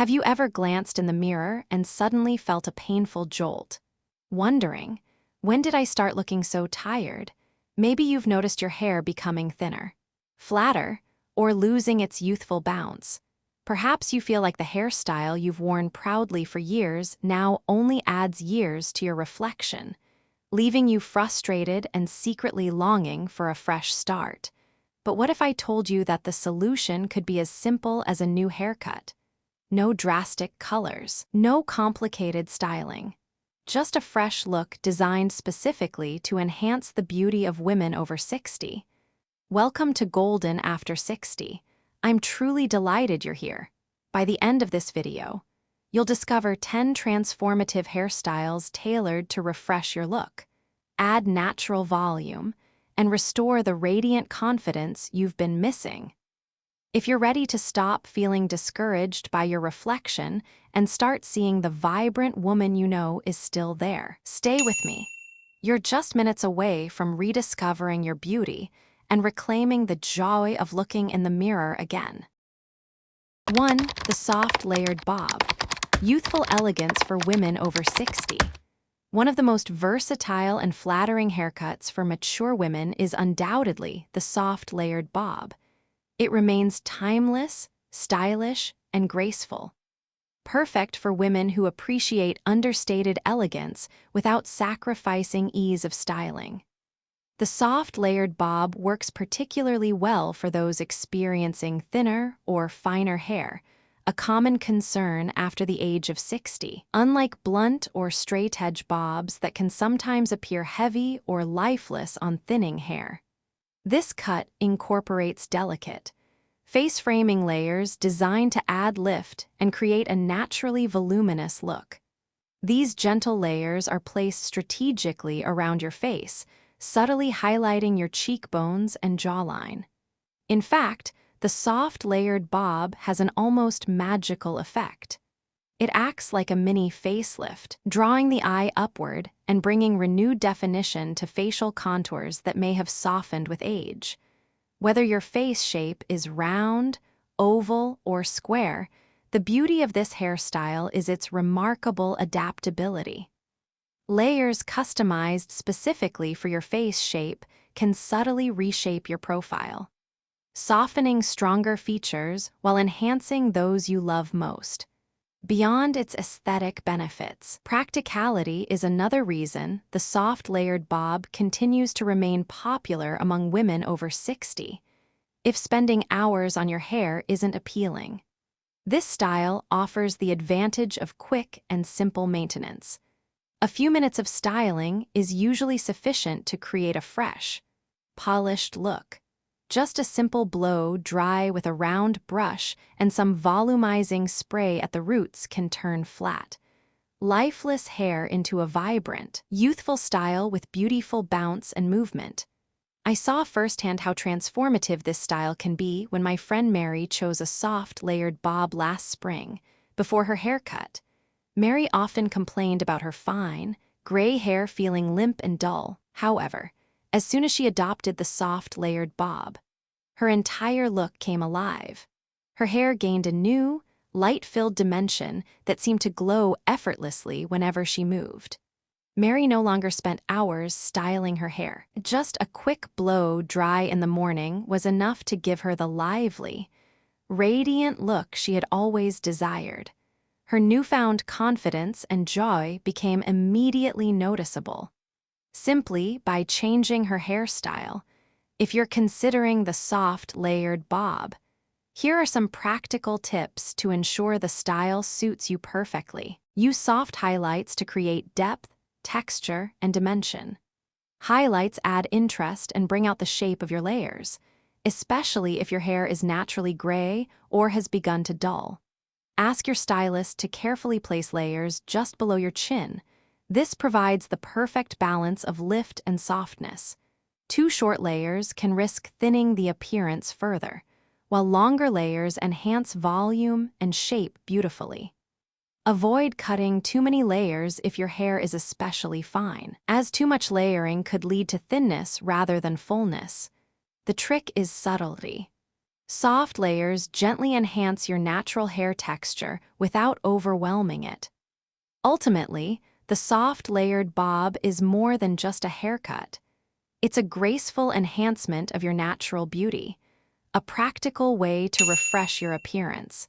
Have you ever glanced in the mirror and suddenly felt a painful jolt? Wondering, when did I start looking so tired? Maybe you've noticed your hair becoming thinner, flatter, or losing its youthful bounce. Perhaps you feel like the hairstyle you've worn proudly for years now only adds years to your reflection, leaving you frustrated and secretly longing for a fresh start. But what if I told you that the solution could be as simple as a new haircut? No drastic colors, no complicated styling. Just a fresh look designed specifically to enhance the beauty of women over 60. Welcome to Golden After 60. I'm truly delighted you're here. By the end of this video, you'll discover 10 transformative hairstyles tailored to refresh your look, add natural volume, and restore the radiant confidence you've been missing. If you're ready to stop feeling discouraged by your reflection and start seeing the vibrant woman you know is still there, stay with me. You're just minutes away from rediscovering your beauty and reclaiming the joy of looking in the mirror again. 1. The soft layered bob. Youthful elegance for women over 60. One of the most versatile and flattering haircuts for mature women is undoubtedly the soft layered bob. It remains timeless, stylish, and graceful. Perfect for women who appreciate understated elegance without sacrificing ease of styling. The soft layered bob works particularly well for those experiencing thinner or finer hair, a common concern after the age of 60. Unlike blunt or straight-edge bobs that can sometimes appear heavy or lifeless on thinning hair, this cut incorporates delicate, face-framing layers designed to add lift and create a naturally voluminous look. These gentle layers are placed strategically around your face, subtly highlighting your cheekbones and jawline. In fact, the soft layered bob has an almost magical effect. It acts like a mini facelift, drawing the eye upward and bringing renewed definition to facial contours that may have softened with age. Whether your face shape is round, oval, or square, the beauty of this hairstyle is its remarkable adaptability. Layers customized specifically for your face shape can subtly reshape your profile, softening stronger features while enhancing those you love most. Beyond its aesthetic benefits, practicality is another reason the soft layered bob continues to remain popular among women over 60. If spending hours on your hair isn't appealing, this style offers the advantage of quick and simple maintenance. A few minutes of styling is usually sufficient to create a fresh, polished look. Just a simple blow dry with a round brush and some volumizing spray at the roots can turn flat, lifeless hair into a vibrant, youthful style with beautiful bounce and movement. I saw firsthand how transformative this style can be when my friend Mary chose a soft, layered bob last spring, before her haircut. Mary often complained about her fine, gray hair feeling limp and dull. However, as soon as she adopted the soft, layered bob, her entire look came alive. Her hair gained a new, light-filled dimension that seemed to glow effortlessly whenever she moved. Mary no longer spent hours styling her hair. Just a quick blow dry in the morning was enough to give her the lively, radiant look she had always desired. Her newfound confidence and joy became immediately noticeable. Simply by changing her hairstyle. If you're considering the soft, layered bob, here are some practical tips to ensure the style suits you perfectly. Use soft highlights to create depth, texture, and dimension. Highlights add interest and bring out the shape of your layers, especially if your hair is naturally gray or has begun to dull. Ask your stylist to carefully place layers just below your chin. This provides the perfect balance of lift and softness. Too short layers can risk thinning the appearance further, while longer layers enhance volume and shape beautifully. Avoid cutting too many layers if your hair is especially fine, as too much layering could lead to thinness rather than fullness. The trick is subtlety. Soft layers gently enhance your natural hair texture without overwhelming it. Ultimately, the soft layered bob is more than just a haircut. It's a graceful enhancement of your natural beauty, a practical way to refresh your appearance,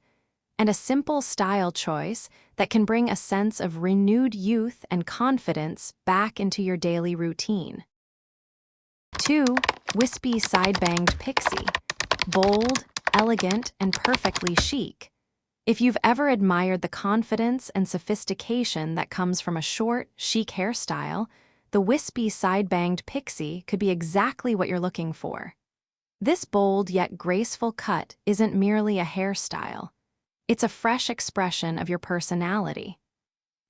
and a simple style choice that can bring a sense of renewed youth and confidence back into your daily routine. 2. Wispy Side-Banged Pixie. Bold, elegant, and perfectly chic. If you've ever admired the confidence and sophistication that comes from a short, chic hairstyle, the Wispy Side-Banged Pixie could be exactly what you're looking for. This bold yet graceful cut isn't merely a hairstyle. It's a fresh expression of your personality.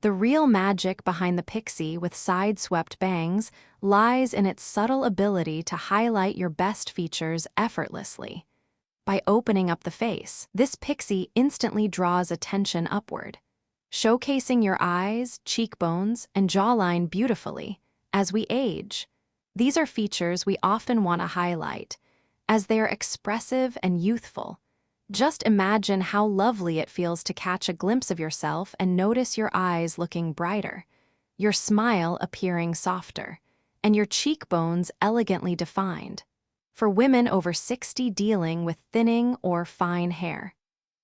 The real magic behind the pixie with side-swept bangs lies in its subtle ability to highlight your best features effortlessly. By opening up the face, this pixie instantly draws attention upward, showcasing your eyes, cheekbones, and jawline beautifully. As we age, these are features we often want to highlight, as they are expressive and youthful. Just imagine how lovely it feels to catch a glimpse of yourself and notice your eyes looking brighter, your smile appearing softer, and your cheekbones elegantly defined. For women over 60 dealing with thinning or fine hair,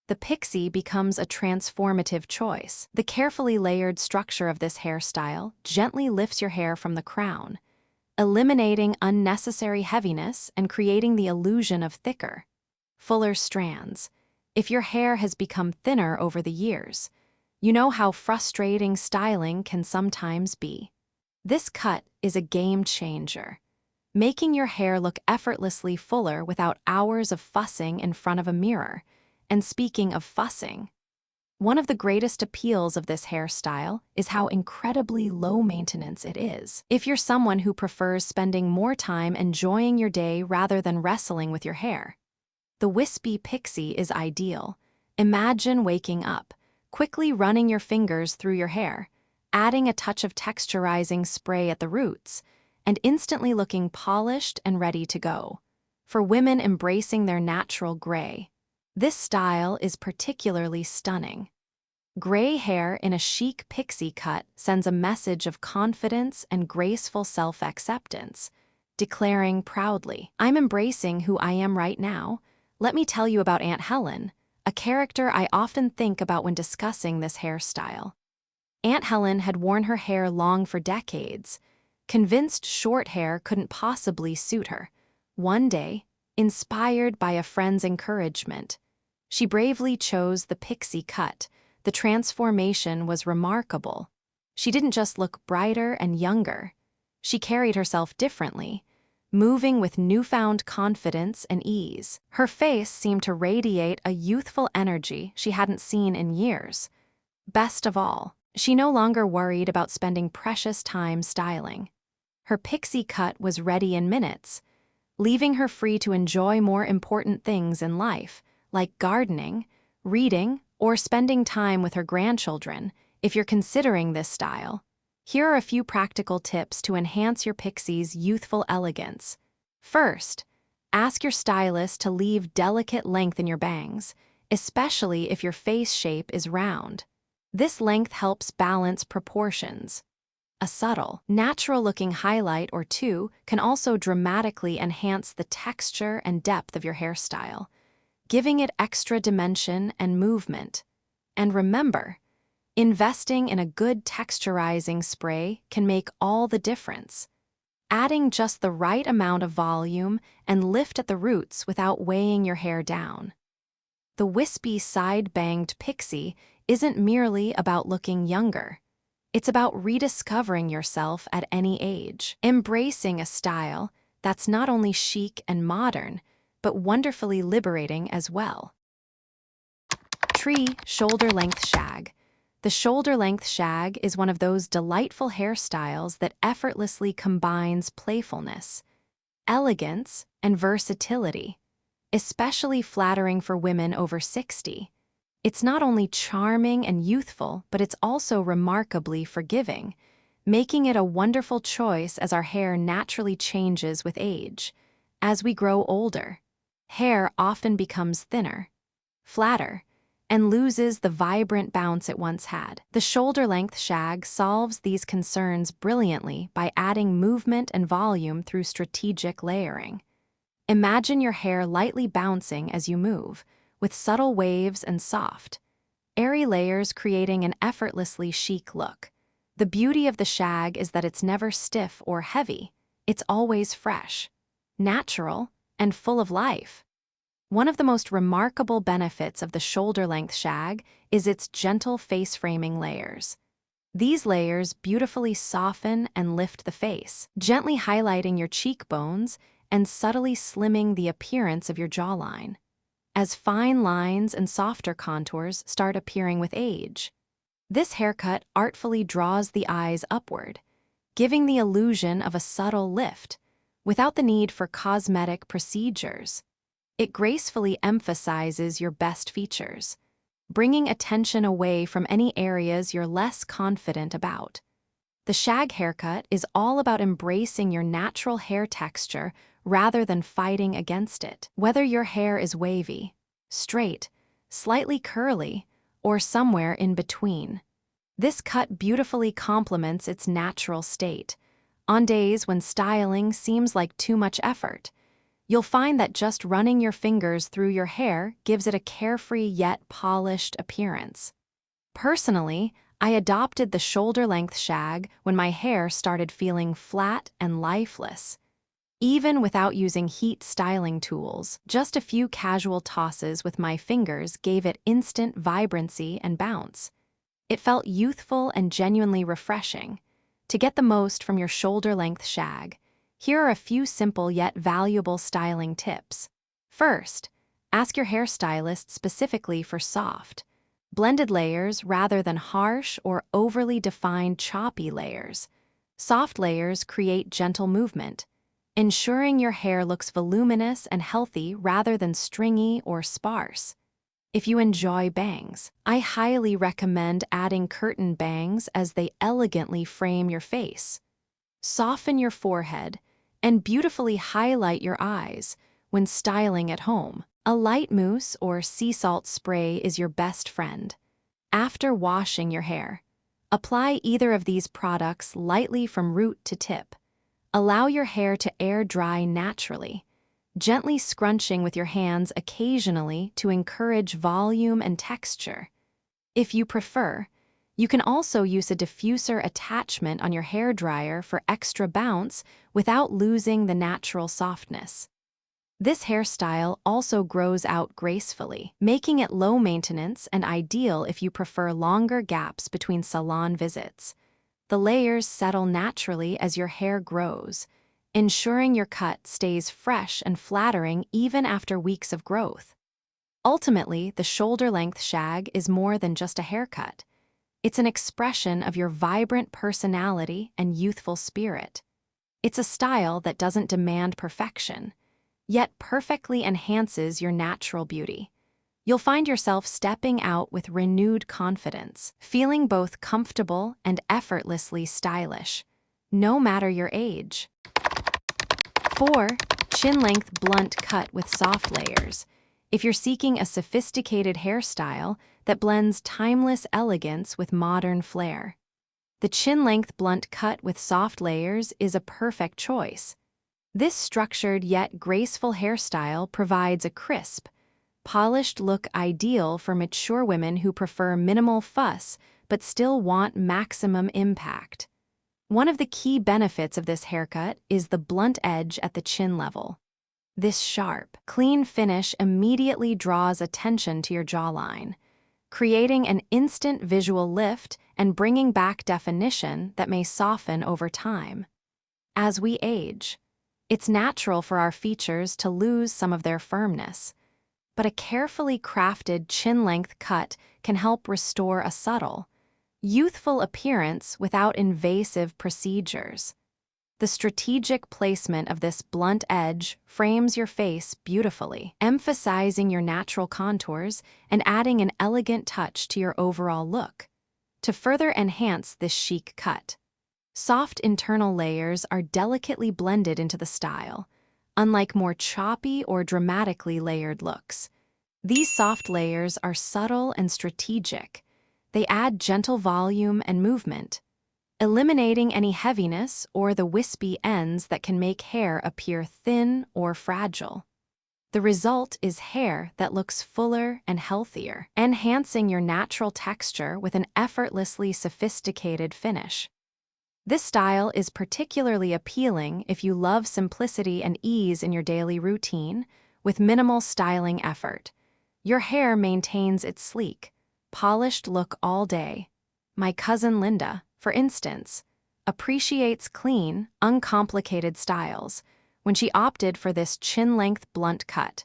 the pixie becomes a transformative choice. The carefully layered structure of this hairstyle gently lifts your hair from the crown, eliminating unnecessary heaviness and creating the illusion of thicker, fuller strands. If your hair has become thinner over the years, you know how frustrating styling can sometimes be. This cut is a game changer, making your hair look effortlessly fuller without hours of fussing in front of a mirror. And speaking of fussing, one of the greatest appeals of this hairstyle is how incredibly low maintenance it is. If you're someone who prefers spending more time enjoying your day rather than wrestling with your hair, the Wispy Pixie is ideal. Imagine waking up, quickly running your fingers through your hair, adding a touch of texturizing spray at the roots, and instantly looking polished and ready to go. For women embracing their natural gray, this style is particularly stunning. Gray hair in a chic pixie cut sends a message of confidence and graceful self-acceptance, declaring proudly, "I'm embracing who I am right now." Let me tell you about Aunt Helen, a character I often think about when discussing this hairstyle. Aunt Helen had worn her hair long for decades, convinced short hair couldn't possibly suit her. One day, inspired by a friend's encouragement, she bravely chose the pixie cut. The transformation was remarkable. She didn't just look brighter and younger, she carried herself differently, moving with newfound confidence and ease. Her face seemed to radiate a youthful energy she hadn't seen in years. Best of all, she no longer worried about spending precious time styling. Her pixie cut was ready in minutes, leaving her free to enjoy more important things in life, like gardening, reading, or spending time with her grandchildren. If you're considering this style, here are a few practical tips to enhance your pixie's youthful elegance. First, ask your stylist to leave delicate length in your bangs, especially if your face shape is round. This length helps balance proportions. A subtle, natural-looking highlight or two can also dramatically enhance the texture and depth of your hairstyle, giving it extra dimension and movement. And remember, investing in a good texturizing spray can make all the difference. Adding just the right amount of volume and lift at the roots without weighing your hair down. The Wispy Side-Banged Pixie isn't merely about looking younger. It's about rediscovering yourself at any age, embracing a style that's not only chic and modern, but wonderfully liberating as well. Shoulder-length shag. The shoulder-length shag is one of those delightful hairstyles that effortlessly combines playfulness, elegance, and versatility, especially flattering for women over 60. It's not only charming and youthful, but it's also remarkably forgiving, making it a wonderful choice as our hair naturally changes with age. As we grow older, hair often becomes thinner, flatter, and loses the vibrant bounce it once had. The shoulder-length shag solves these concerns brilliantly by adding movement and volume through strategic layering. Imagine your hair lightly bouncing as you move, with subtle waves and soft, airy layers creating an effortlessly chic look. The beauty of the shag is that it's never stiff or heavy. It's always fresh, natural, and full of life. One of the most remarkable benefits of the shoulder-length shag is its gentle face-framing layers. These layers beautifully soften and lift the face, gently highlighting your cheekbones and subtly slimming the appearance of your jawline, as fine lines and softer contours start appearing with age. This haircut artfully draws the eyes upward, giving the illusion of a subtle lift, without the need for cosmetic procedures. It gracefully emphasizes your best features, bringing attention away from any areas you're less confident about. The shag haircut is all about embracing your natural hair texture rather than fighting against it. Whether your hair is wavy, straight, slightly curly, or somewhere in between, this cut beautifully complements its natural state. On days when styling seems like too much effort, you'll find that just running your fingers through your hair gives it a carefree yet polished appearance. Personally, I adopted the shoulder-length shag when my hair started feeling flat and lifeless. Even without using heat styling tools, just a few casual tosses with my fingers gave it instant vibrancy and bounce. It felt youthful and genuinely refreshing. To get the most from your shoulder-length shag, here are a few simple yet valuable styling tips. First, ask your hairstylist specifically for soft, blended layers rather than harsh or overly defined choppy layers. Soft layers create gentle movement, ensuring your hair looks voluminous and healthy rather than stringy or sparse. If you enjoy bangs, I highly recommend adding curtain bangs as they elegantly frame your face, soften your forehead, and beautifully highlight your eyes when styling at home. A light mousse or sea salt spray is your best friend. After washing your hair, apply either of these products lightly from root to tip. Allow your hair to air dry naturally, gently scrunching with your hands occasionally to encourage volume and texture. If you prefer, you can also use a diffuser attachment on your hairdryer for extra bounce without losing the natural softness. This hairstyle also grows out gracefully, making it low maintenance and ideal if you prefer longer gaps between salon visits. The layers settle naturally as your hair grows, ensuring your cut stays fresh and flattering even after weeks of growth. Ultimately, the shoulder-length shag is more than just a haircut. It's an expression of your vibrant personality and youthful spirit. It's a style that doesn't demand perfection, yet perfectly enhances your natural beauty. You'll find yourself stepping out with renewed confidence, feeling both comfortable and effortlessly stylish, no matter your age. 4. Chin-length blunt cut with soft layers. If you're seeking a sophisticated hairstyle that blends timeless elegance with modern flair, the chin-length blunt cut with soft layers is a perfect choice. This structured yet graceful hairstyle provides a crisp, polished look ideal for mature women who prefer minimal fuss but still want maximum impact. One of the key benefits of this haircut is the blunt edge at the chin level. This sharp, clean finish immediately draws attention to your jawline, creating an instant visual lift and bringing back definition that may soften over time. As we age, it's natural for our features to lose some of their firmness, but a carefully crafted chin-length cut can help restore a subtle, youthful appearance without invasive procedures. The strategic placement of this blunt edge frames your face beautifully, emphasizing your natural contours and adding an elegant touch to your overall look. To further enhance this chic cut, soft internal layers are delicately blended into the style, unlike more choppy or dramatically layered looks. These soft layers are subtle and strategic. They add gentle volume and movement, eliminating any heaviness or the wispy ends that can make hair appear thin or fragile. The result is hair that looks fuller and healthier, enhancing your natural texture with an effortlessly sophisticated finish. This style is particularly appealing if you love simplicity and ease in your daily routine, with minimal styling effort. Your hair maintains its sleek, polished look all day. My cousin Linda, for instance, appreciates clean, uncomplicated styles. When she opted for this chin-length blunt cut,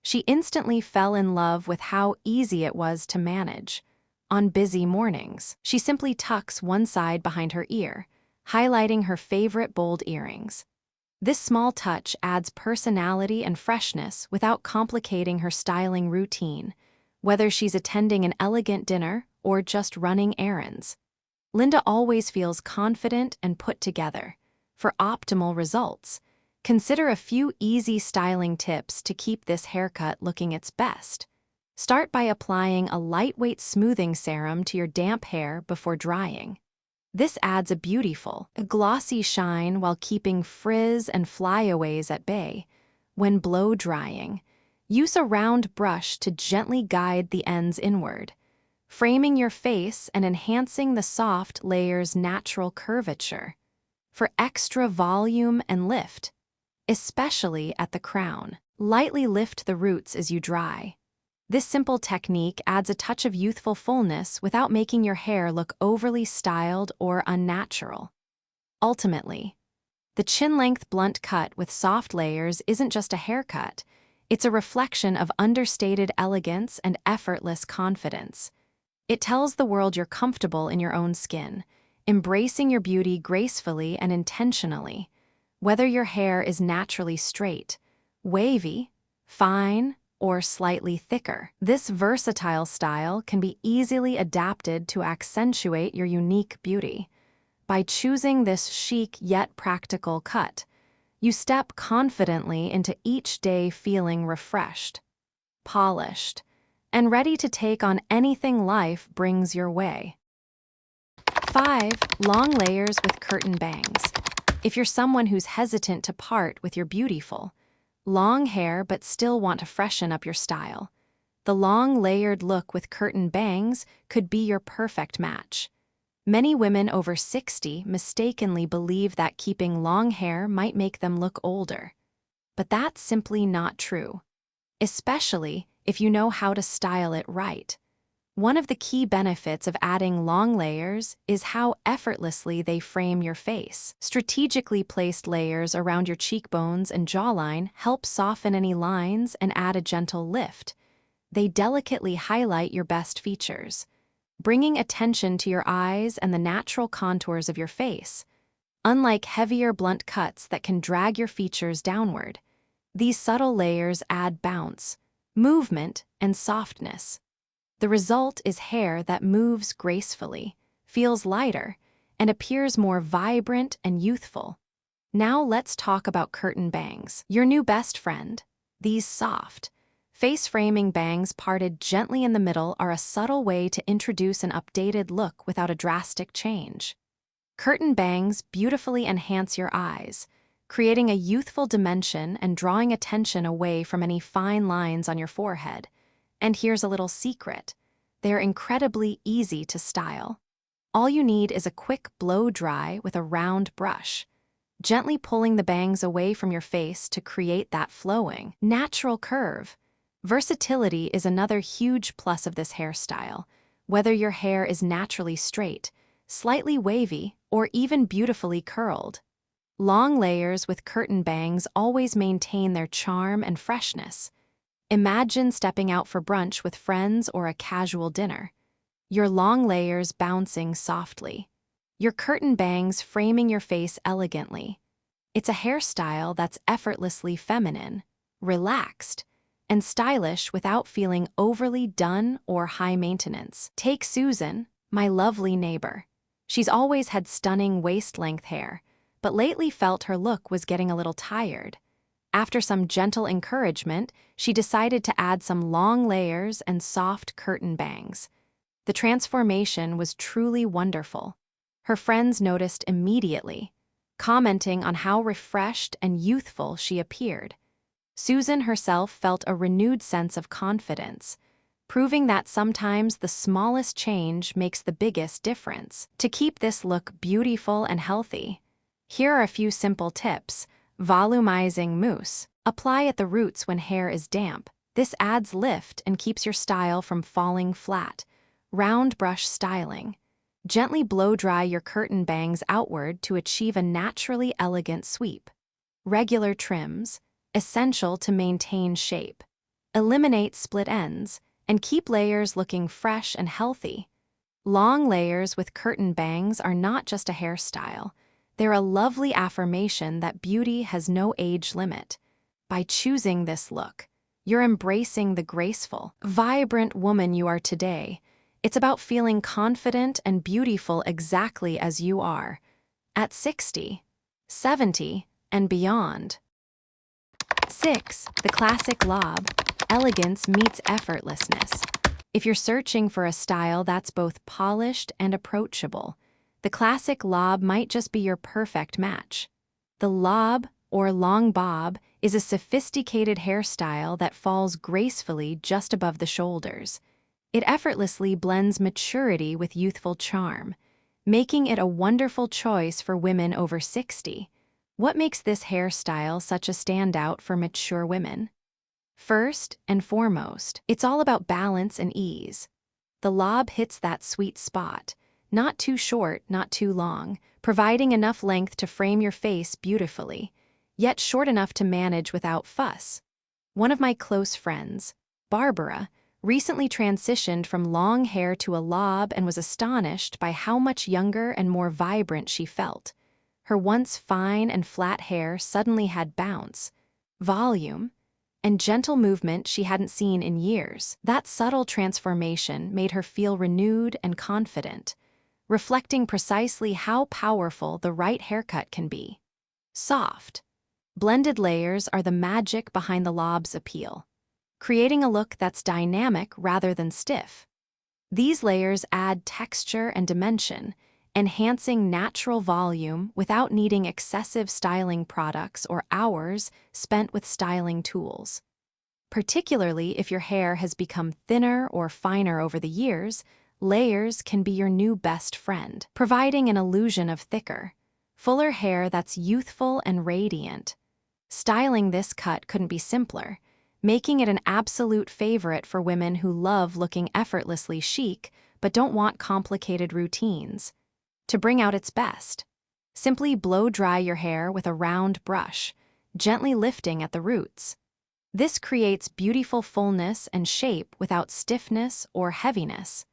she instantly fell in love with how easy it was to manage. On busy mornings, she simply tucks one side behind her ear, highlighting her favorite bold earrings. This small touch adds personality and freshness without complicating her styling routine, whether she's attending an elegant dinner or just running errands. Linda always feels confident and put together. For optimal results, consider a few easy styling tips to keep this haircut looking its best. Start by applying a lightweight smoothing serum to your damp hair before drying. This adds a beautiful, glossy shine while keeping frizz and flyaways at bay. When blow drying, use a round brush to gently guide the ends inward, framing your face and enhancing the soft layer's natural curvature. For extra volume and lift, especially at the crown, lightly lift the roots as you dry. This simple technique adds a touch of youthful fullness without making your hair look overly styled or unnatural. Ultimately, the chin-length blunt cut with soft layers isn't just a haircut, it's a reflection of understated elegance and effortless confidence. It tells the world you're comfortable in your own skin, embracing your beauty gracefully and intentionally. Whether your hair is naturally straight, wavy, fine, or slightly thicker, this versatile style can be easily adapted to accentuate your unique beauty. By choosing this chic yet practical cut, you step confidently into each day feeling refreshed, polished, and ready to take on anything life brings your way. 5. Long layers with curtain bangs. If you're someone who's hesitant to part with your beautiful, long hair but still want to freshen up your style, the long layered look with curtain bangs could be your perfect match. Many women over 60 mistakenly believe that keeping long hair might make them look older. But that's simply not true, especially if you know how to style it right. One of the key benefits of adding long layers is how effortlessly they frame your face. Strategically placed layers around your cheekbones and jawline help soften any lines and add a gentle lift. They delicately highlight your best features, bringing attention to your eyes and the natural contours of your face. Unlike heavier blunt cuts that can drag your features downward, these subtle layers add bounce, movement, and softness. The result is hair that moves gracefully, feels lighter, and appears more vibrant and youthful. Now let's talk about curtain bangs, your new best friend. These soft, face-framing bangs parted gently in the middle are a subtle way to introduce an updated look without a drastic change. Curtain bangs beautifully enhance your eyes, creating a youthful dimension and drawing attention away from any fine lines on your forehead. And here's a little secret. They're incredibly easy to style. All you need is a quick blow dry with a round brush, gently pulling the bangs away from your face to create that flowing, natural curve. Versatility is another huge plus of this hairstyle. Whether your hair is naturally straight, slightly wavy, or even beautifully curled, long layers with curtain bangs always maintain their charm and freshness. Imagine stepping out for brunch with friends or a casual dinner. Your long layers bouncing softly, your curtain bangs framing your face elegantly. It's a hairstyle that's effortlessly feminine, relaxed, and stylish without feeling overly done or high maintenance. Take Susan, my lovely neighbor. She's always had stunning waist-length hair, but lately felt her look was getting a little tired. After some gentle encouragement, she decided to add some long layers and soft curtain bangs. The transformation was truly wonderful. Her friends noticed immediately, commenting on how refreshed and youthful she appeared. Susan herself felt a renewed sense of confidence, proving that sometimes the smallest change makes the biggest difference. To keep this look beautiful and healthy, here are a few simple tips. Volumizing mousse. Apply at the roots when hair is damp. This adds lift and keeps your style from falling flat. Round brush styling. Gently blow-dry your curtain bangs outward to achieve a naturally elegant sweep. Regular trims. Essential to maintain shape. Eliminate split ends and keep layers looking fresh and healthy. Long layers with curtain bangs are not just a hairstyle. They're a lovely affirmation that beauty has no age limit. By choosing this look, you're embracing the graceful, vibrant woman you are today. It's about feeling confident and beautiful exactly as you are, at 60, 70, and beyond. 6. The classic lob. Elegance meets effortlessness. If you're searching for a style that's both polished and approachable, the classic lob might just be your perfect match. The lob, or long bob, is a sophisticated hairstyle that falls gracefully just above the shoulders. It effortlessly blends maturity with youthful charm, making it a wonderful choice for women over 60. What makes this hairstyle such a standout for mature women? First and foremost, it's all about balance and ease. The lob hits that sweet spot. Not too short, not too long, providing enough length to frame your face beautifully, yet short enough to manage without fuss. One of my close friends, Barbara, recently transitioned from long hair to a lob and was astonished by how much younger and more vibrant she felt. Her once fine and flat hair suddenly had bounce, volume, and gentle movement she hadn't seen in years. That subtle transformation made her feel renewed and confident, reflecting precisely how powerful the right haircut can be. Soft, blended layers are the magic behind the lob's appeal, creating a look that's dynamic rather than stiff. These layers add texture and dimension, enhancing natural volume without needing excessive styling products or hours spent with styling tools. Particularly if your hair has become thinner or finer over the years, layers can be your new best friend, providing an illusion of thicker, fuller hair that's youthful and radiant. Styling this cut couldn't be simpler, making it an absolute favorite for women who love looking effortlessly chic but don't want complicated routines. To bring out its best, simply blow-dry your hair with a round brush, gently lifting at the roots. This creates beautiful fullness and shape without stiffness or heaviness.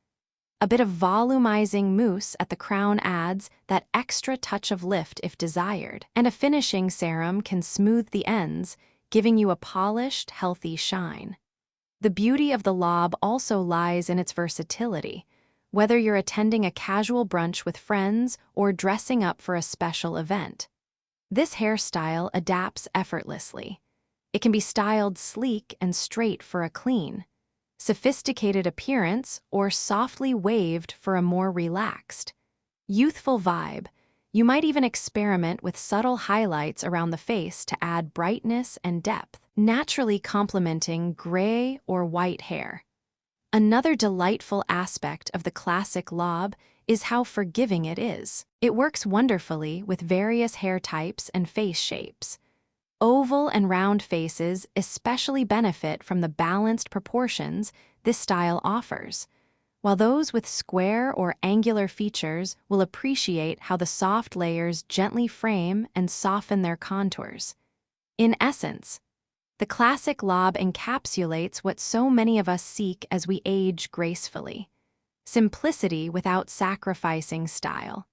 A bit of volumizing mousse at the crown adds that extra touch of lift if desired, and a finishing serum can smooth the ends, giving you a polished, healthy shine. The beauty of the lob also lies in its versatility, whether you're attending a casual brunch with friends or dressing up for a special event. This hairstyle adapts effortlessly. It can be styled sleek and straight for a clean, sophisticated appearance or softly waved for a more relaxed, youthful vibe. You might even experiment with subtle highlights around the face to add brightness and depth, naturally complementing gray or white hair. Another delightful aspect of the classic lob is how forgiving it is. It works wonderfully with various hair types and face shapes. Oval and round faces especially benefit from the balanced proportions this style offers, while those with square or angular features will appreciate how the soft layers gently frame and soften their contours. In essence, the classic lob encapsulates what so many of us seek as we age gracefully: simplicity without sacrificing style,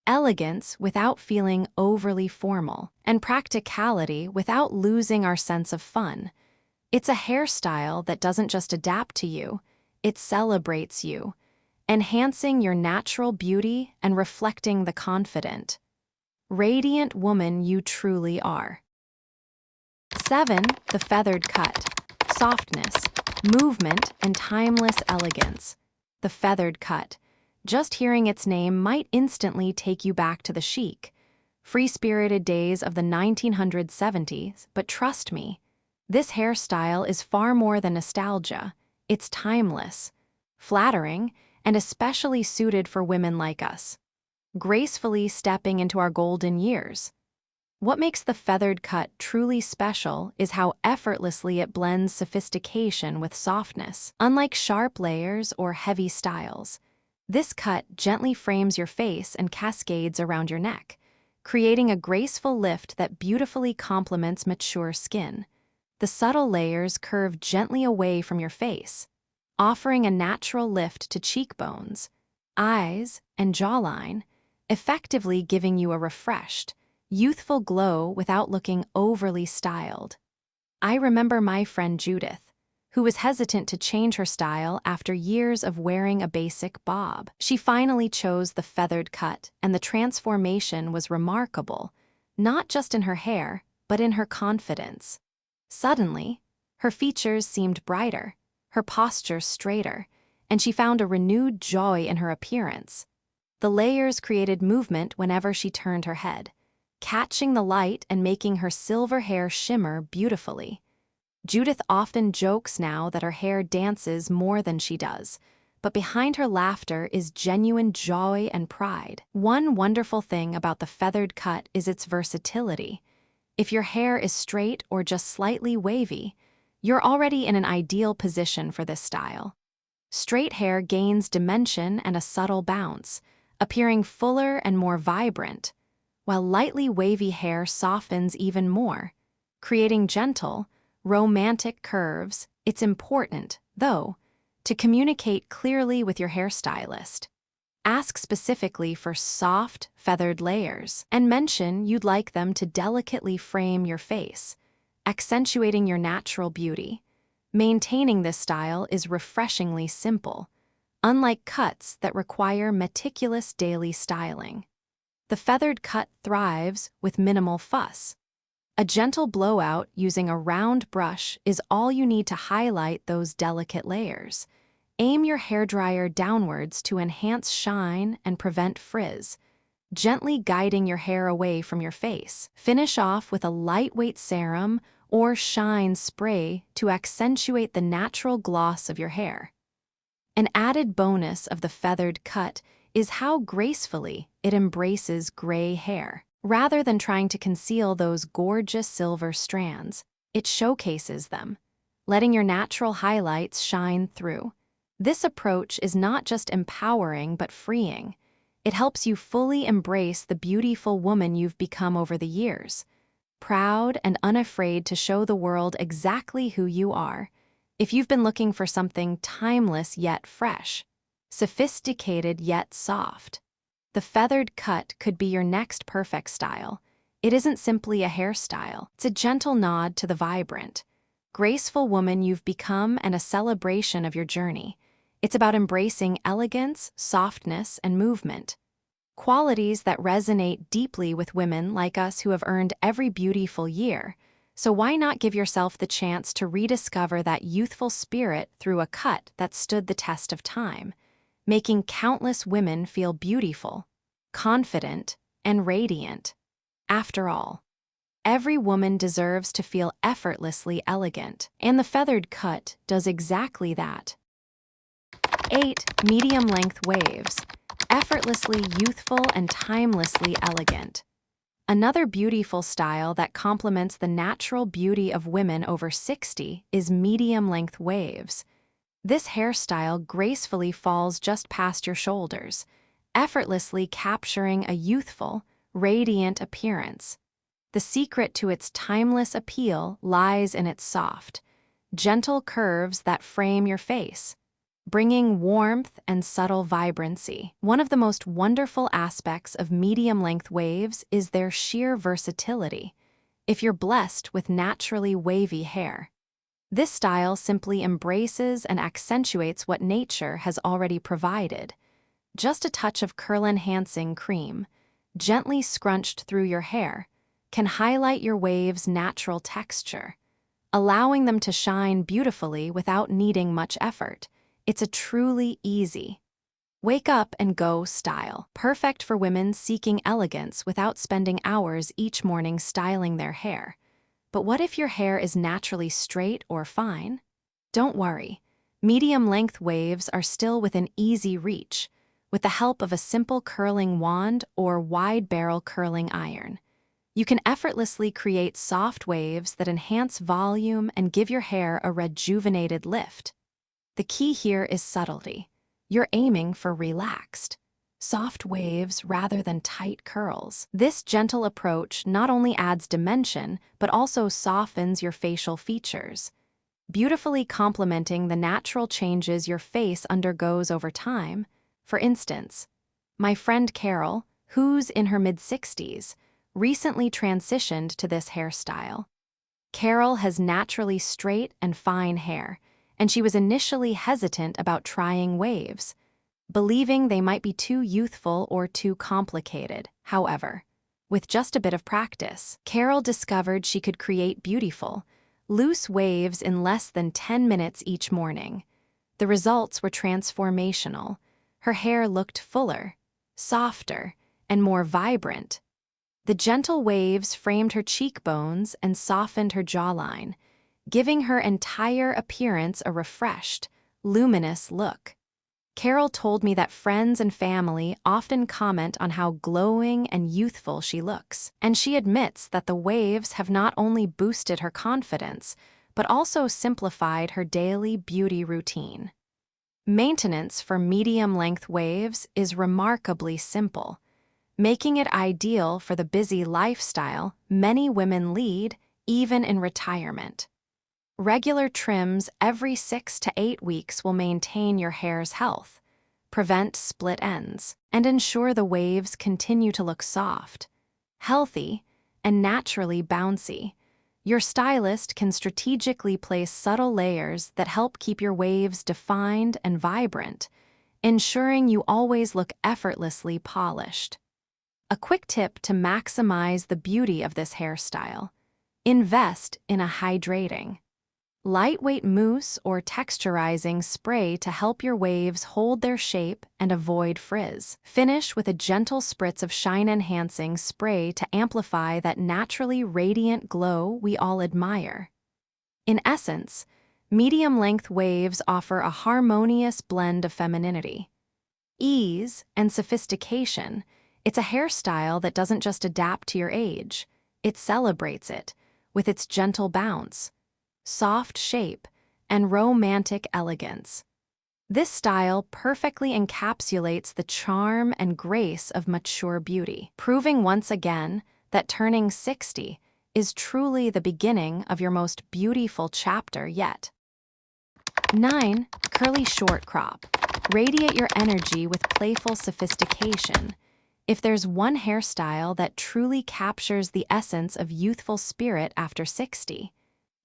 elegance without feeling overly formal, and practicality without losing our sense of fun. It's a hairstyle that doesn't just adapt to you, it celebrates you, enhancing your natural beauty and reflecting the confident, radiant woman you truly are. 7. The feathered cut. Softness, movement, and timeless elegance. The feathered cut. Just hearing its name might instantly take you back to the chic, free-spirited days of the 1970s, but trust me, this hairstyle is far more than nostalgia. It's timeless, flattering, and especially suited for women like us, gracefully stepping into our golden years. What makes the feathered cut truly special is how effortlessly it blends sophistication with softness. Unlike sharp layers or heavy styles, this cut gently frames your face and cascades around your neck, creating a graceful lift that beautifully complements mature skin. The subtle layers curve gently away from your face, offering a natural lift to cheekbones, eyes, and jawline, effectively giving you a refreshed, youthful glow without looking overly styled. I remember my friend Judith, who was hesitant to change her style after years of wearing a basic bob. She finally chose the feathered cut, and the transformation was remarkable, not just in her hair, but in her confidence. Suddenly, her features seemed brighter, her posture straighter, and she found a renewed joy in her appearance. The layers created movement whenever she turned her head, catching the light and making her silver hair shimmer beautifully. Judith often jokes now that her hair dances more than she does, but behind her laughter is genuine joy and pride. One wonderful thing about the feathered cut is its versatility. If your hair is straight or just slightly wavy, you're already in an ideal position for this style. Straight hair gains dimension and a subtle bounce, appearing fuller and more vibrant, while lightly wavy hair softens even more, creating gentle, romantic curves. It's important, though, to communicate clearly with your hairstylist. Ask specifically for soft, feathered layers, and mention you'd like them to delicately frame your face, accentuating your natural beauty. Maintaining this style is refreshingly simple, unlike cuts that require meticulous daily styling. The feathered cut thrives with minimal fuss. A gentle blowout using a round brush is all you need to highlight those delicate layers. Aim your hairdryer downwards to enhance shine and prevent frizz, gently guiding your hair away from your face. Finish off with a lightweight serum or shine spray to accentuate the natural gloss of your hair. An added bonus of the feathered cut is how gracefully it embraces gray hair. Rather than trying to conceal those gorgeous silver strands, it showcases them, letting your natural highlights shine through. This approach is not just empowering but freeing. It helps you fully embrace the beautiful woman you've become over the years, proud and unafraid to show the world exactly who you are. If you've been looking for something timeless yet fresh, sophisticated yet soft, the feathered cut could be your next perfect style. It isn't simply a hairstyle. It's a gentle nod to the vibrant, graceful woman you've become and a celebration of your journey. It's about embracing elegance, softness, and movement, qualities that resonate deeply with women like us who have earned every beautiful year. So why not give yourself the chance to rediscover that youthful spirit through a cut that stood the test of time, making countless women feel beautiful, confident, and radiant. After all, every woman deserves to feel effortlessly elegant, and the feathered cut does exactly that. 8. Medium-length waves. Effortlessly youthful and timelessly elegant. Another beautiful style that complements the natural beauty of women over 60 is medium-length waves. This hairstyle gracefully falls just past your shoulders, effortlessly capturing a youthful, radiant appearance. The secret to its timeless appeal lies in its soft, gentle curves that frame your face, bringing warmth and subtle vibrancy. One of the most wonderful aspects of medium-length waves is their sheer versatility. If you're blessed with naturally wavy hair, this style simply embraces and accentuates what nature has already provided. Just a touch of curl-enhancing cream, gently scrunched through your hair, can highlight your waves' natural texture, allowing them to shine beautifully without needing much effort. It's a truly easy wake up and go style, perfect for women seeking elegance without spending hours each morning styling their hair. But what if your hair is naturally straight or fine? Don't worry. Medium-length waves are still within easy reach, with the help of a simple curling wand or wide-barrel curling iron. You can effortlessly create soft waves that enhance volume and give your hair a rejuvenated lift. The key here is subtlety. You're aiming for relaxed, soft waves rather than tight curls. This gentle approach not only adds dimension, but also softens your facial features, beautifully complementing the natural changes your face undergoes over time. For instance, my friend Carol, who's in her mid-60s, recently transitioned to this hairstyle. Carol has naturally straight and fine hair, and she was initially hesitant about trying waves, believing they might be too youthful or too complicated. However, with just a bit of practice, Carol discovered she could create beautiful, loose waves in less than 10 minutes each morning. The results were transformational. Her hair looked fuller, softer, and more vibrant. The gentle waves framed her cheekbones and softened her jawline, giving her entire appearance a refreshed, luminous look. Carol told me that friends and family often comment on how glowing and youthful she looks, and she admits that the waves have not only boosted her confidence, but also simplified her daily beauty routine. Maintenance for medium-length waves is remarkably simple, making it ideal for the busy lifestyle many women lead, even in retirement. Regular trims every 6 to 8 weeks will maintain your hair's health, prevent split ends, and ensure the waves continue to look soft, healthy, and naturally bouncy. Your stylist can strategically place subtle layers that help keep your waves defined and vibrant, ensuring you always look effortlessly polished. A quick tip to maximize the beauty of this hairstyle: invest in a hydrating, lightweight mousse or texturizing spray to help your waves hold their shape and avoid frizz. Finish with a gentle spritz of shine-enhancing spray to amplify that naturally radiant glow we all admire. In essence, medium-length waves offer a harmonious blend of femininity, ease, and sophistication. It's a hairstyle that doesn't just adapt to your age, it celebrates it with its gentle bounce, soft shape, and romantic elegance. This style perfectly encapsulates the charm and grace of mature beauty, proving once again that turning 60 is truly the beginning of your most beautiful chapter yet. 9. Curly short crop. Radiate your energy with playful sophistication. If there's one hairstyle that truly captures the essence of youthful spirit after 60,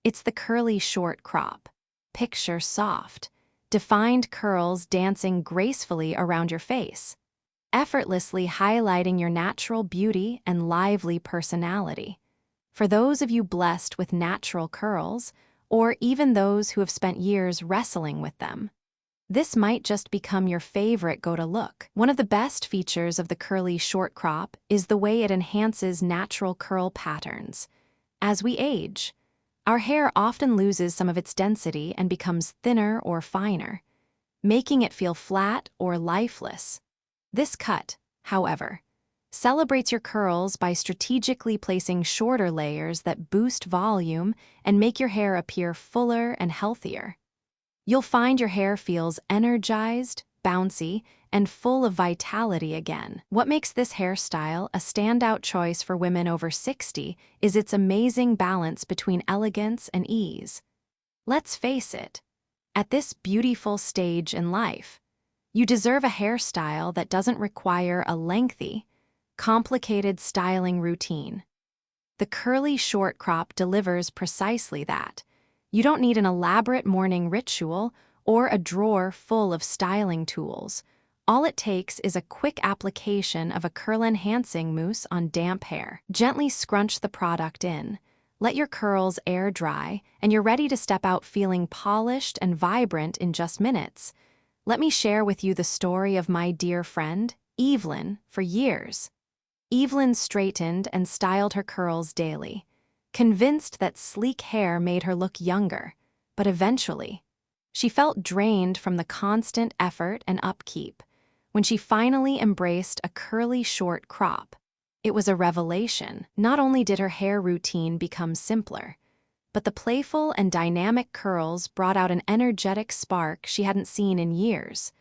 it's the curly short crop. Picture soft, defined curls dancing gracefully around your face, effortlessly highlighting your natural beauty and lively personality. For those of you blessed with natural curls, or even those who have spent years wrestling with them, this might just become your favorite go-to look. One of the best features of the curly short crop is the way it enhances natural curl patterns. As we age, our hair often loses some of its density and becomes thinner or finer, making it feel flat or lifeless. This cut, however, celebrates your curls by strategically placing shorter layers that boost volume and make your hair appear fuller and healthier. You'll find your hair feels energized, bouncy, and full of vitality again. What makes this hairstyle a standout choice for women over 60 is its amazing balance between elegance and ease. Let's face it, at this beautiful stage in life, you deserve a hairstyle that doesn't require a lengthy, complicated styling routine. The curly short crop delivers precisely that. You don't need an elaborate morning ritual or a drawer full of styling tools. All it takes is a quick application of a curl-enhancing mousse on damp hair. Gently scrunch the product in. Let your curls air dry, and you're ready to step out feeling polished and vibrant in just minutes. Let me share with you the story of my dear friend, Evelyn, for years. Evelyn straightened and styled her curls daily, convinced that sleek hair made her look younger, but eventually, she felt drained from the constant effort and upkeep. When she finally embraced a curly short crop, it was a revelation. Not only did her hair routine become simpler, but the playful and dynamic curls brought out an energetic spark she hadn't seen in years.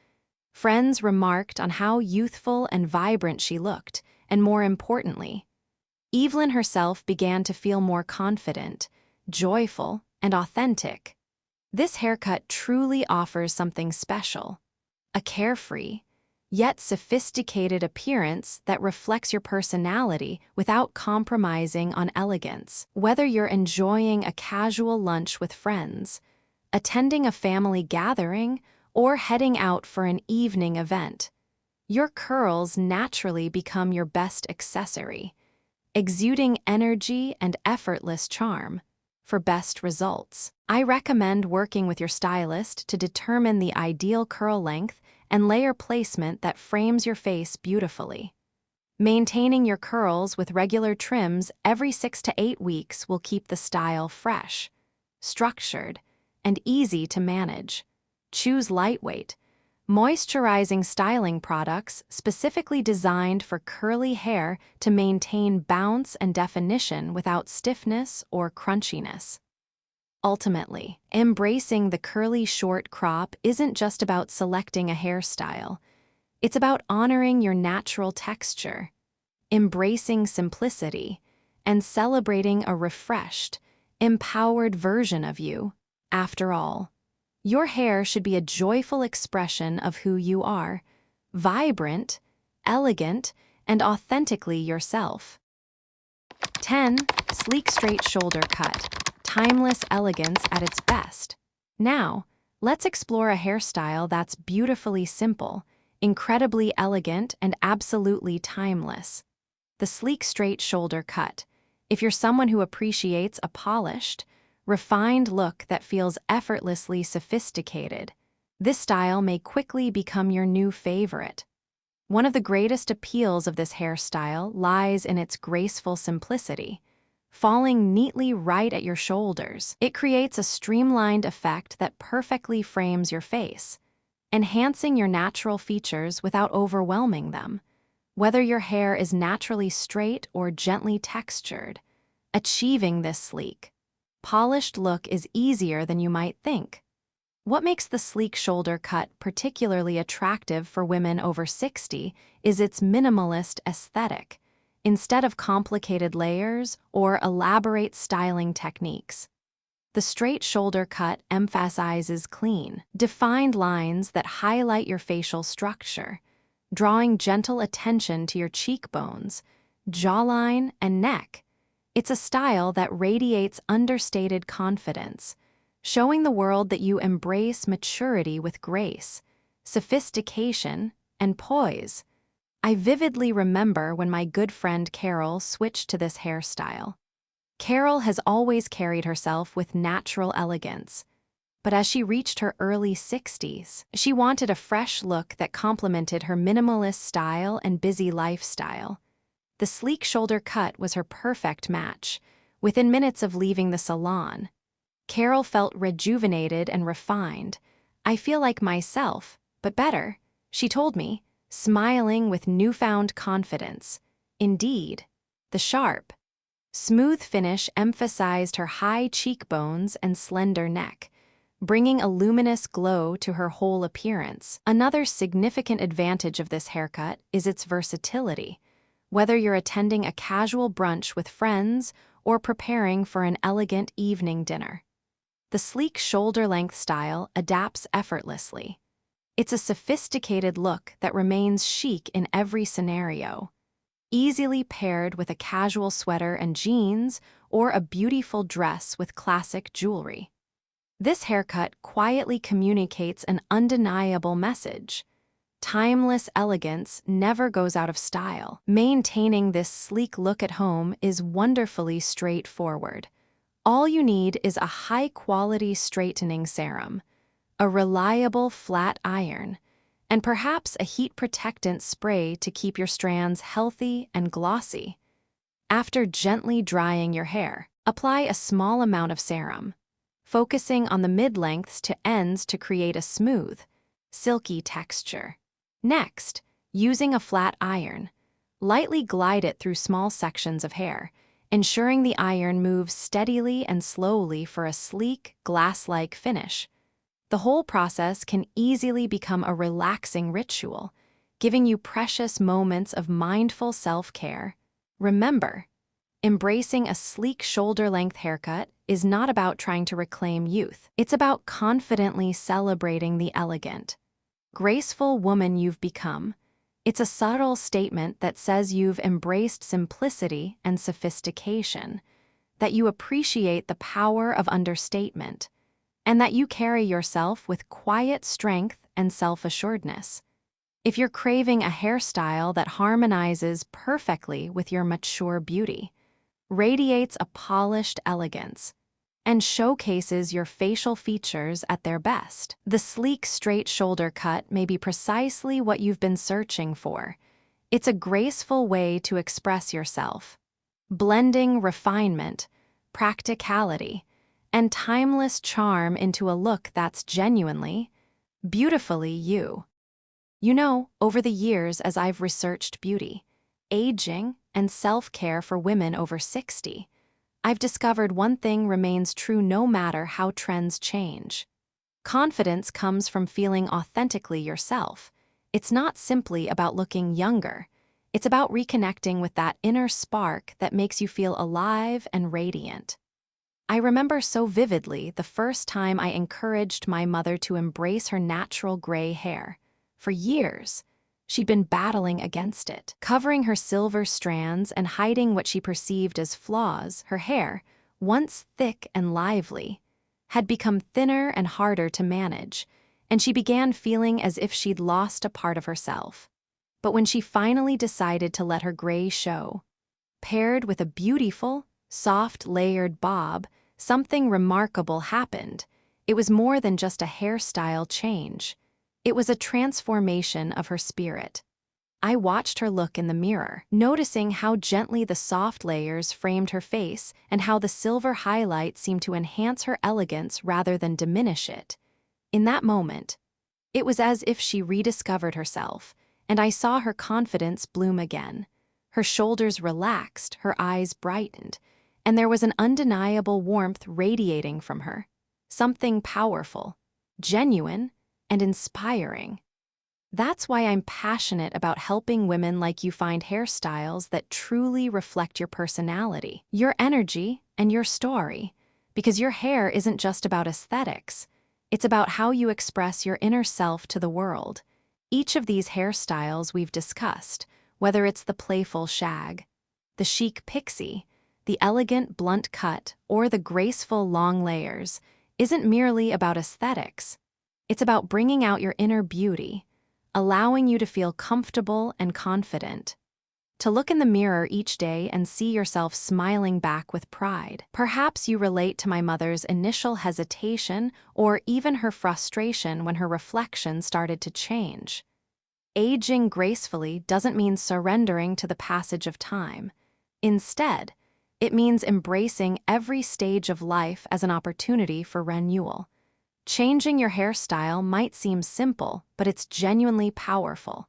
Friends remarked on how youthful and vibrant she looked, and more importantly, Evelyn herself began to feel more confident, joyful, and authentic. This haircut truly offers something special, a carefree, yet sophisticated appearance that reflects your personality without compromising on elegance. Whether you're enjoying a casual lunch with friends, attending a family gathering, or heading out for an evening event, your curls naturally become your best accessory, exuding energy and effortless charm. For best results, I recommend working with your stylist to determine the ideal curl length and layer placement that frames your face beautifully. Maintaining your curls with regular trims every 6 to 8 weeks will keep the style fresh, structured, and easy to manage. Choose lightweight, moisturizing styling products specifically designed for curly hair to maintain bounce and definition without stiffness or crunchiness. Ultimately, embracing the curly short crop isn't just about selecting a hairstyle. It's about honoring your natural texture, embracing simplicity, and celebrating a refreshed, empowered version of you. After all, your hair should be a joyful expression of who you are, vibrant, elegant, and authentically yourself. 10. Sleek straight shoulder cut. Timeless elegance at its best. Now, let's explore a hairstyle that's beautifully simple, incredibly elegant, and absolutely timeless. The sleek straight shoulder cut. If you're someone who appreciates a polished, refined look that feels effortlessly sophisticated, this style may quickly become your new favorite. One of the greatest appeals of this hairstyle lies in its graceful simplicity. Falling neatly right at your shoulders, it creates a streamlined effect that perfectly frames your face, enhancing your natural features without overwhelming them. Whether your hair is naturally straight or gently textured, achieving this sleek, polished look is easier than you might think. What makes the sleek shoulder cut particularly attractive for women over 60 is its minimalist aesthetic. Instead of complicated layers or elaborate styling techniques, the straight shoulder cut emphasizes clean, defined lines that highlight your facial structure, drawing gentle attention to your cheekbones, jawline, and neck. It's a style that radiates understated confidence, showing the world that you embrace maturity with grace, sophistication, and poise. I vividly remember when my good friend Carol switched to this hairstyle. Carol has always carried herself with natural elegance, but as she reached her early 60s, she wanted a fresh look that complemented her minimalist style and busy lifestyle. The sleek shoulder cut was her perfect match. Within minutes of leaving the salon, Carol felt rejuvenated and refined. "I feel like myself, but better," she told me, smiling with newfound confidence. Indeed, the sharp, smooth finish emphasized her high cheekbones and slender neck, bringing a luminous glow to her whole appearance. Another significant advantage of this haircut is its versatility. Whether you're attending a casual brunch with friends or preparing for an elegant evening dinner, the sleek shoulder-length style adapts effortlessly. It's a sophisticated look that remains chic in every scenario, easily paired with a casual sweater and jeans or a beautiful dress with classic jewelry. This haircut quietly communicates an undeniable message. Timeless elegance never goes out of style. Maintaining this sleek look at home is wonderfully straightforward. All you need is a high-quality straightening serum, a reliable flat iron, and perhaps a heat protectant spray to keep your strands healthy and glossy. After gently drying your hair, apply a small amount of serum, focusing on the mid-lengths to ends to create a smooth, silky texture. Next, using a flat iron, lightly glide it through small sections of hair, ensuring the iron moves steadily and slowly for a sleek, glass-like finish. The whole process can easily become a relaxing ritual, giving you precious moments of mindful self-care. Remember, embracing a sleek shoulder-length haircut is not about trying to reclaim youth. It's about confidently celebrating the elegant, graceful woman you've become. It's a subtle statement that says you've embraced simplicity and sophistication, that you appreciate the power of understatement, and that you carry yourself with quiet strength and self-assuredness. If you're craving a hairstyle that harmonizes perfectly with your mature beauty, radiates a polished elegance, and showcases your facial features at their best, the sleek straight shoulder cut may be precisely what you've been searching for. It's a graceful way to express yourself, blending refinement, practicality, and timeless charm into a look that's genuinely, beautifully you. You know, over the years as I've researched beauty, aging, and self-care for women over 60, I've discovered one thing remains true no matter how trends change. Confidence comes from feeling authentically yourself. It's not simply about looking younger. It's about reconnecting with that inner spark that makes you feel alive and radiant. I remember so vividly the first time I encouraged my mother to embrace her natural gray hair. For years, she'd been battling against it, covering her silver strands and hiding what she perceived as flaws. Her hair, once thick and lively, had become thinner and harder to manage, and she began feeling as if she'd lost a part of herself. But when she finally decided to let her gray show, paired with a beautiful, soft, layered bob, something remarkable happened. It was more than just a hairstyle change. It was a transformation of her spirit. I watched her look in the mirror, noticing how gently the soft layers framed her face and how the silver highlight seemed to enhance her elegance rather than diminish it. In that moment, it was as if she rediscovered herself, and I saw her confidence bloom again. Her shoulders relaxed, her eyes brightened, and there was an undeniable warmth radiating from her. Something powerful, genuine, and inspiring. That's why I'm passionate about helping women like you find hairstyles that truly reflect your personality, your energy, and your story. Because your hair isn't just about aesthetics. It's about how you express your inner self to the world. Each of these hairstyles we've discussed, whether it's the playful shag, the chic pixie, the elegant blunt cut, or the graceful long layers, isn't merely about aesthetics. It's about bringing out your inner beauty, allowing you to feel comfortable and confident. To look in the mirror each day and see yourself smiling back with pride. Perhaps you relate to my mother's initial hesitation or even her frustration when her reflection started to change. Aging gracefully doesn't mean surrendering to the passage of time. Instead, it means embracing every stage of life as an opportunity for renewal. Changing your hairstyle might seem simple, but it's genuinely powerful.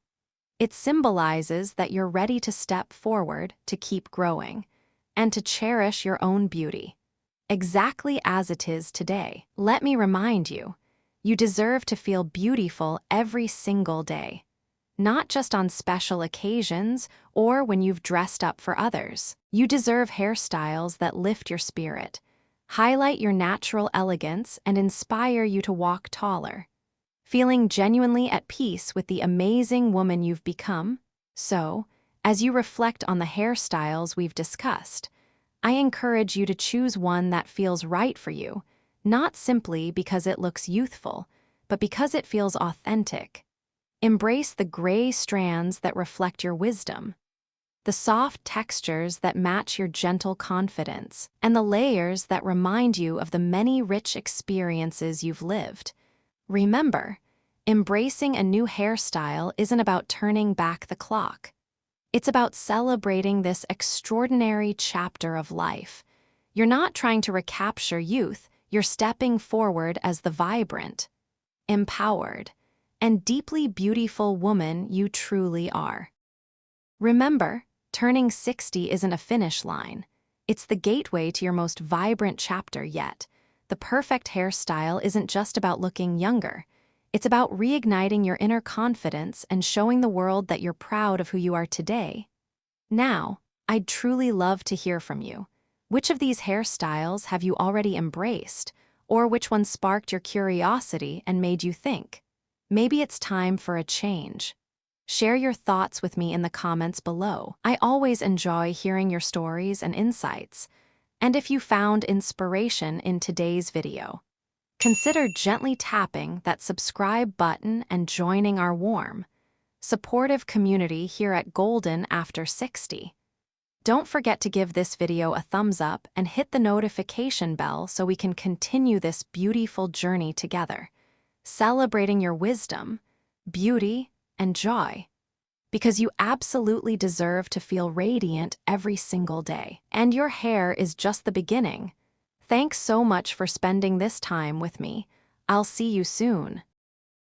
It symbolizes that you're ready to step forward, to keep growing, and to cherish your own beauty, exactly as it is today. Let me remind you, you deserve to feel beautiful every single day, not just on special occasions or when you've dressed up for others. You deserve hairstyles that lift your spirit, highlight your natural elegance, and inspire you to walk taller, feeling genuinely at peace with the amazing woman you've become. So, as you reflect on the hairstyles we've discussed, I encourage you to choose one that feels right for you, not simply because it looks youthful, but because it feels authentic. Embrace the gray strands that reflect your wisdom, the soft textures that match your gentle confidence, and the layers that remind you of the many rich experiences you've lived. Remember, embracing a new hairstyle isn't about turning back the clock. It's about celebrating this extraordinary chapter of life. You're not trying to recapture youth, you're stepping forward as the vibrant, empowered, and deeply beautiful woman you truly are. Remember, turning 60 isn't a finish line. It's the gateway to your most vibrant chapter yet. The perfect hairstyle isn't just about looking younger. It's about reigniting your inner confidence and showing the world that you're proud of who you are today. Now, I'd truly love to hear from you. Which of these hairstyles have you already embraced? Or which one sparked your curiosity and made you think? Maybe it's time for a change. Share your thoughts with me in the comments below. I always enjoy hearing your stories and insights. And if you found inspiration in today's video, consider gently tapping that subscribe button and joining our warm, supportive community here at Golden After 60. Don't forget to give this video a thumbs up and hit the notification bell so we can continue this beautiful journey together, celebrating your wisdom, beauty, and joy. Because you absolutely deserve to feel radiant every single day. And your hair is just the beginning. Thanks so much for spending this time with me. I'll see you soon.